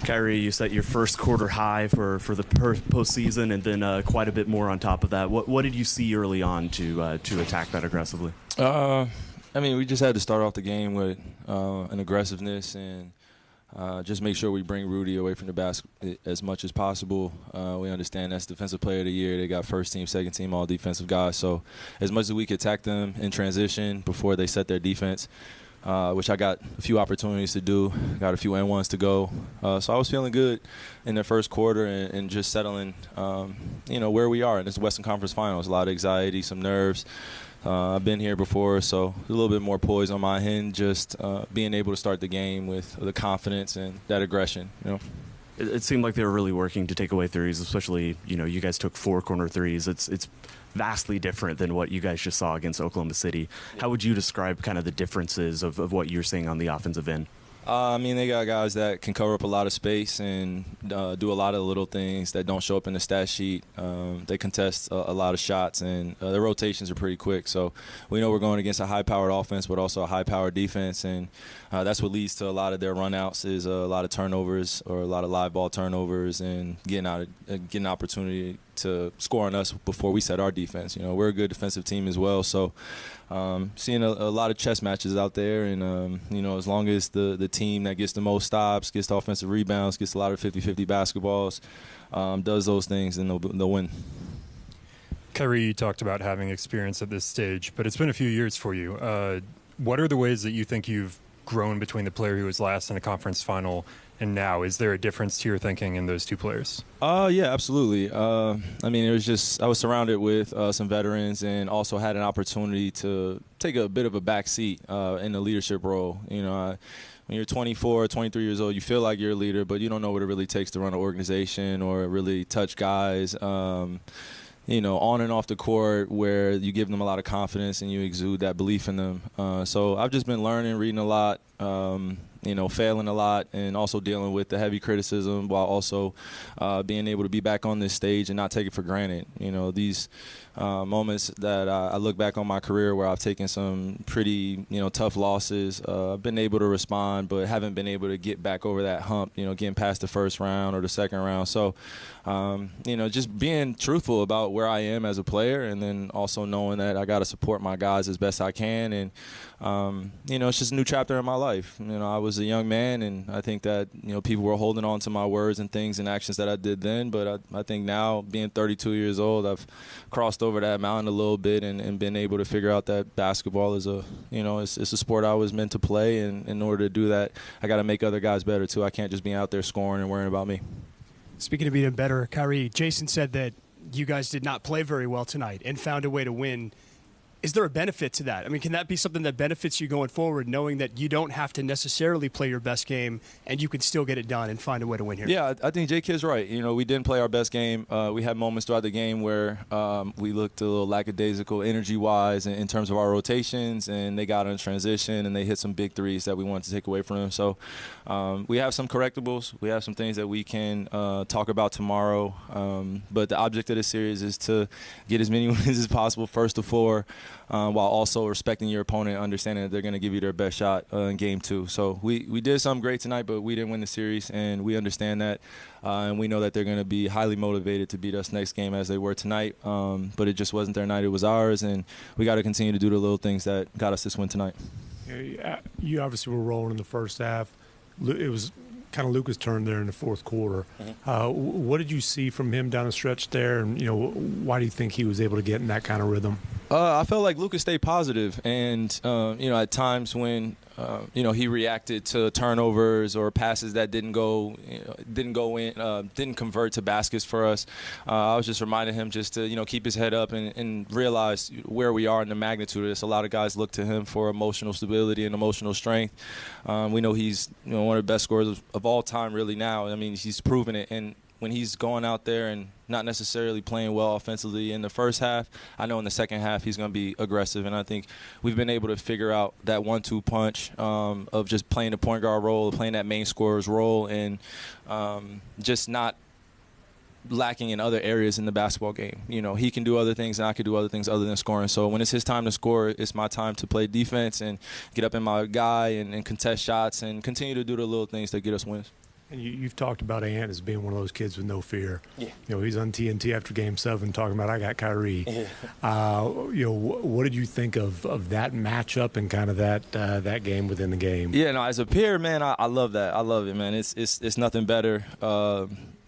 Kyrie, you set your first quarter high for the postseason, and then quite a bit more on top of that. What did you see early on to attack that aggressively? We just had to start off the game with an aggressiveness and just make sure we bring Rudy away from the basket as much as possible. We understand that's Defensive Player of the Year. They got first team, second team, all defensive guys. So as much as we could attack them in transition before they set their defense, which I got a few opportunities to do, got a few N1s to go. So I was feeling good in the first quarter and just settling, where we are in this Western Conference Finals. A lot of anxiety, some nerves. I've been here before, so a little bit more poise on my end, just being able to start the game with the confidence and that aggression, It seemed like they were really working to take away threes, especially, you guys took 4 corner threes. It's vastly different than what you guys just saw against Oklahoma City. How would you describe kind of the differences of what you're seeing on the offensive end? They got guys that can cover up a lot of space and do a lot of little things that don't show up in the stat sheet. They contest a lot of shots, and their rotations are pretty quick. So we know we're going against a high-powered offense, but also a high-powered defense, and that's what leads to a lot of their runouts is a lot of turnovers or a lot of live ball turnovers and getting opportunity to score on us before we set our defense. We're a good defensive team as well, so seeing a lot of chess matches out there, and as long as the team that gets the most stops, gets the offensive rebounds, gets a lot of 50-50 basketballs, does those things, then they'll win. Kyrie, you talked about having experience at this stage, but it's been a few years for you. What are the ways that you think you've grown between the player who was last in a conference final and now? Is there a difference to your thinking in those two players? Yeah, absolutely. It was just I was surrounded with some veterans and also had an opportunity to take a bit of a back seat in the leadership role. When you're 24, 23 years old, you feel like you're a leader, but you don't know what it really takes to run an organization or really touch guys. On and off the court, where you give them a lot of confidence and you exude that belief in them. So I've just been learning, reading a lot, failing a lot, and also dealing with the heavy criticism while also being able to be back on this stage and not take it for granted. These moments that I look back on my career where I've taken some pretty, tough losses. I've been able to respond, but haven't been able to get back over that hump, getting past the first round or the second round. So, just being truthful about where I am as a player, and then also knowing that I got to support my guys as best I can. And, it's just a new chapter in my life. I was a young man, and I think that, people were holding on to my words and things and actions that I did then. But I think now, being 32 years old, I've crossed over that mountain a little bit and been able to figure out that basketball is it's a sport I was meant to play. And in order to do that, I got to make other guys better, too. I can't just be out there scoring and worrying about me. Speaking of being better, Kyrie, Jason said that you guys did not play very well tonight and found a way to win. Is there a benefit to that? Can that be something that benefits you going forward, knowing that you don't have to necessarily play your best game and you can still get it done and find a way to win here? Yeah, I think J-Kid's right. We didn't play our best game. We had moments throughout the game where we looked a little lackadaisical energy-wise in terms of our rotations, and they got in transition and they hit some big threes that we wanted to take away from them. So we have some correctables. We have some things that we can talk about tomorrow. But the object of this series is to get as many wins as possible, first to 4, while also respecting your opponent, understanding that they're going to give you their best shot in game 2. So we did something great tonight, but we didn't win the series, and we understand that. And we know that they're going to be highly motivated to beat us next game as they were tonight. But it just wasn't their night. It was ours, and we got to continue to do the little things that got us this win tonight. You obviously were rolling in the first half. It was kind of Luka's turn there in the fourth quarter. What did you see from him down the stretch there, and why do you think he was able to get in that kind of rhythm? I felt like Luka stayed positive, and at times when he reacted to turnovers or passes that didn't go in, didn't convert to baskets for us. I was just reminding him just to keep his head up and realize where we are in the magnitude of this. A lot of guys look to him for emotional stability and emotional strength. We know he's one of the best scorers of all time, really. Now, he's proven it, and when he's going out there and not necessarily playing well offensively in the first half, I know in the second half he's going to be aggressive. And I think we've been able to figure out that 1-2 punch of just playing the point guard role, playing that main scorer's role, and just not lacking in other areas in the basketball game. He can do other things, and I can do other things other than scoring. So when it's his time to score, it's my time to play defense and get up in my guy and contest shots and continue to do the little things that get us wins. And you've talked about Ant as being one of those kids with no fear. Yeah. He's on TNT after Game 7 talking about, I got Kyrie. Yeah. What did you think of that matchup and kind of that game within the game? Yeah, no, as a peer, man, I love that. I love it, man. It's nothing better.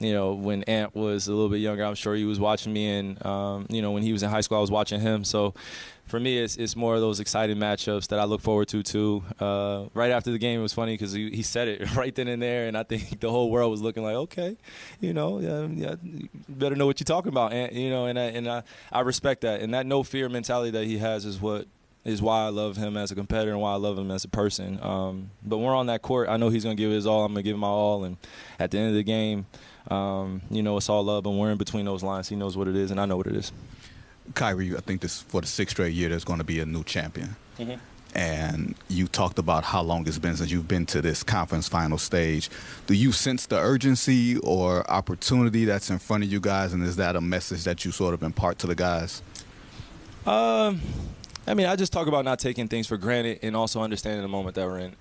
When Ant was a little bit younger, I'm sure he was watching me, and when he was in high school, I was watching him. So for me, it's more of those exciting matchups that I look forward to too. Right after the game, it was funny because he said it right then and there, and I think the whole world was looking like, okay, you better know what you're talking about, Ant. And I respect that, and that no fear mentality that he has is why I love him as a competitor and why I love him as a person. But when we're on that court, I know he's going to give his all. I'm going to give him my all. And at the end of the game, it's all love. And we're in between those lines. He knows what it is, and I know what it is. Kyrie, I think this for the 6th straight year, there's going to be a new champion. Mm-hmm. And you talked about how long it's been since you've been to this conference final stage. Do you sense the urgency or opportunity that's in front of you guys, and is that a message that you sort of impart to the guys? I just talk about not taking things for granted and also understanding the moment that we're in.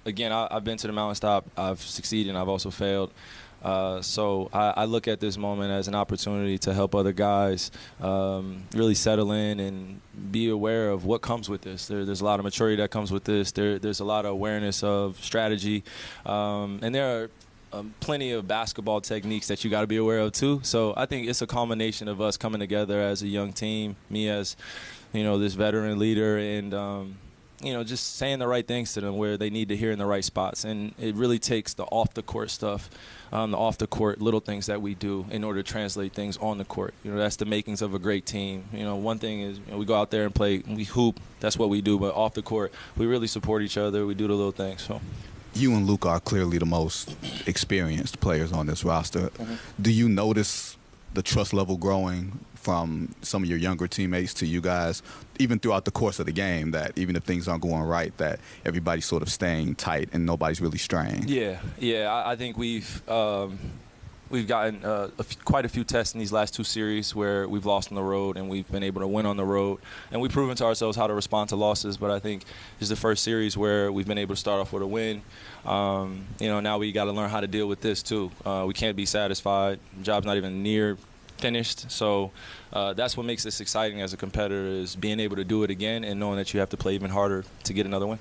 Again, I've been to the mountaintop. I've succeeded and I've also failed. So I look at this moment as an opportunity to help other guys really settle in and be aware of what comes with this. There's a lot of maturity that comes with this. There's a lot of awareness of strategy. And there are plenty of basketball techniques that you got to be aware of too. So I think it's a combination of us coming together as a young team, me as this veteran leader, and just saying the right things to them where they need to hear in the right spots. And it really takes the off-the-court stuff, the off-the-court little things that we do in order to translate things on the court. That's the makings of a great team. One thing is we go out there and play, we hoop, that's what we do. But off the court, we really support each other. We do the little things. So. You and Luka are clearly the most experienced players on this roster. Mm-hmm. Do you notice the trust level growing from some of your younger teammates to you guys, even throughout the course of the game, that even if things aren't going right, that everybody's sort of staying tight and nobody's really straying? Yeah. I think we've gotten quite a few tests in these last 2 series where we've lost on the road and we've been able to win on the road. And we've proven to ourselves how to respond to losses. But I think this is the first series where we've been able to start off with a win. Now we got to learn how to deal with this too. We can't be satisfied. The job's not even near finished. So that's what makes this exciting as a competitor, is being able to do it again and knowing that you have to play even harder to get another win.